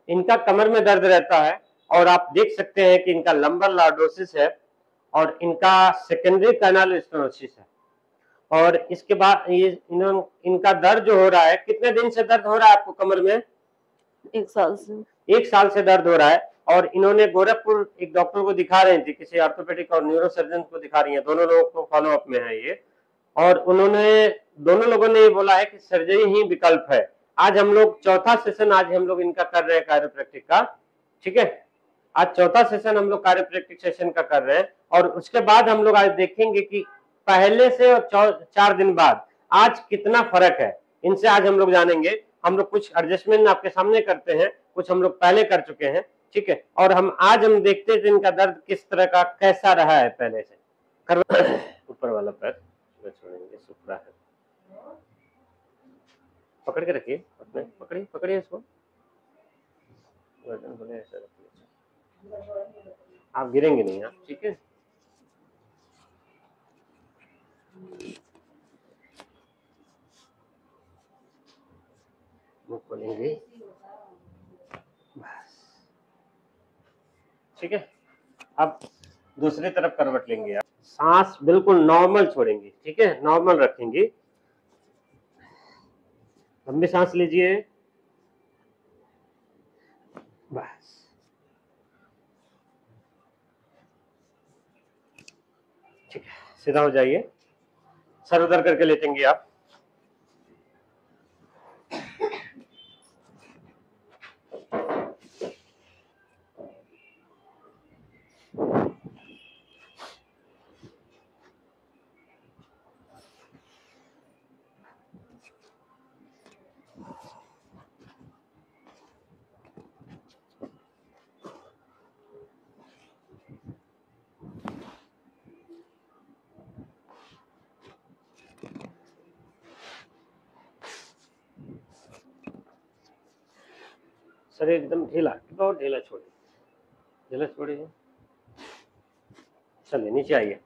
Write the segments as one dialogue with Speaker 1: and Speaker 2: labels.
Speaker 1: इनका कमर में दर्द रहता है और आप देख सकते हैं कि इनका लंबर लॉर्डोसिस है और इनका सेकेंडरी कैनाल स्टेनोसिस है। और इसके बाद ये इनका दर्द जो हो रहा है, कितने दिन से दर्द हो रहा है आपको कमर में?
Speaker 2: 1 साल से।
Speaker 1: 1 साल से दर्द हो रहा है। और इन्होंने गोरखपुर एक डॉक्टर को दिखा रहे थे, किसी ऑर्थोपेडिक और न्यूरोसर्जन को दिखा रही है, दोनों लोगों को फॉलो अप में है ये। और उन्होंने दोनों लोगों ने ये बोला है कि सर्जरी ही विकल्प है। आज हम लोग चौथा सेशन आज हम लोग इनका कर रहे हैं कायरोप्रैक्टिक का, ठीक है। आज चौथा सेशन हम लोग कायरोप्रैक्टिक सेशन का कर रहे हैं और उसके बाद हम लोग आज देखेंगे कि पहले से और 4 दिन बाद आज कितना फर्क है। इनसे आज हम लोग जानेंगे। हम लोग कुछ एडजस्टमेंट आपके सामने करते हैं, कुछ हम लोग पहले कर चुके हैं, ठीक है। और आज हम देखते हैं इनका दर्द किस तरह का कैसा रहा है पहले से। ऊपर वाला पैर छोड़ेंगे, सुपरा है, पकड़ के रखिए, अपने पकड़िए इसको, गर्दन बोले ऐसा रखिए, आप गिरेंगे नहीं आप, ठीक है। मुख खोलेंगे बस, ठीक है। अब दूसरी तरफ करवट लेंगे आप, सांस बिल्कुल नॉर्मल छोड़ेंगे, ठीक है, नॉर्मल रखेंगे। लंबी सांस लीजिए, बस, ठीक है। सीधा हो जाइए, सर उधर करके लेटेंगे आप। सर एकदम ढीला, बहुत ढीला छोड़िए, चलिए नीचे आइए,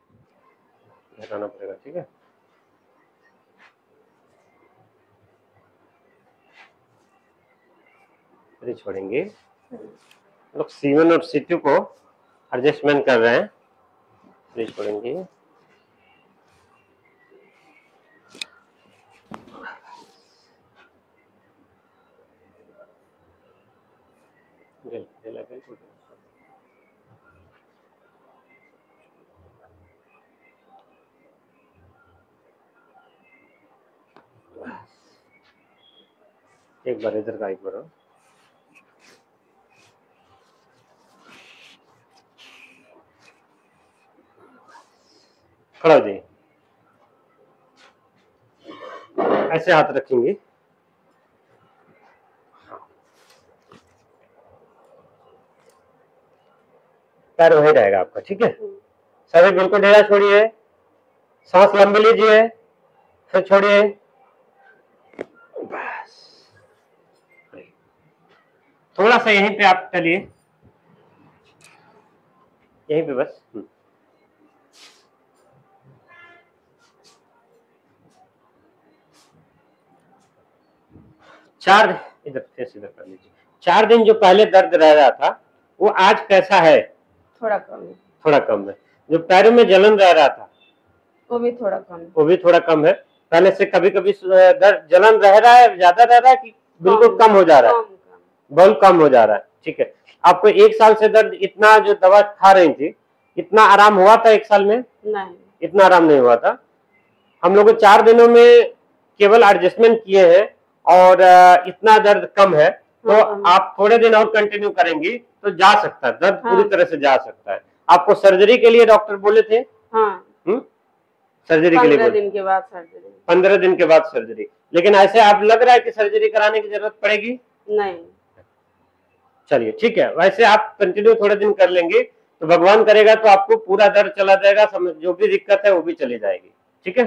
Speaker 1: हटाना पड़ेगा, ठीक है। फिर छोड़ेंगे। लोग C1 और C2 को एडजस्टमेंट कर रहे हैं, फिर छोड़ेंगे। बिल्कुल एक बार इधर का एक बार खड़ा हो जाइए, ऐसे हाथ रखेंगे, पैर वही रहेगा आपका, ठीक है। सर बिल्कुल ढीला छोड़िए, सांस लंबी लीजिए, फिर छोड़िए, बस। थोड़ा सा यहीं पे आप चलिए, यहीं पे बस। इधर कर लीजिए। 4 दिन जो पहले दर्द रह रहा था वो आज कैसा है?
Speaker 2: थोड़ा कम है।
Speaker 1: थोड़ा कम है। जो पैरों में जलन रह रहा था
Speaker 2: वो भी थोड़ा कम है।
Speaker 1: वो भी थोड़ा कम है। पहले से कभी कभी दर्द जलन रह रहा है, ज्यादा रह रहा है कि बिल्कुल कम हो जा रहा है? बहुत कम हो जा रहा है, ठीक है। आपको 1 साल से दर्द इतना जो दवा खा रही थी इतना आराम हुआ था 1 साल में?
Speaker 2: नहीं,
Speaker 1: इतना आराम नहीं हुआ था। हम लोग 4 दिनों में केवल एडजस्टमेंट किए हैं और इतना दर्द कम है। तो आप थोड़े दिन और कंटिन्यू करेंगी तो जा सकता है दर्द, पूरी तरह से जा सकता है। आपको सर्जरी के लिए डॉक्टर बोले थे? सर्जरी के लिए
Speaker 2: 15 दिन के बाद सर्जरी।
Speaker 1: 15 दिन के बाद सर्जरी। लेकिन ऐसे आप लग रहा है कि सर्जरी कराने की जरूरत पड़ेगी?
Speaker 2: नहीं।
Speaker 1: चलिए ठीक है, वैसे आप कंटिन्यू थोड़े दिन कर लेंगे तो भगवान करेगा तो आपको पूरा दर्द चला जाएगा, समझ जो भी दिक्कत है वो भी चली जाएगी, ठीक है।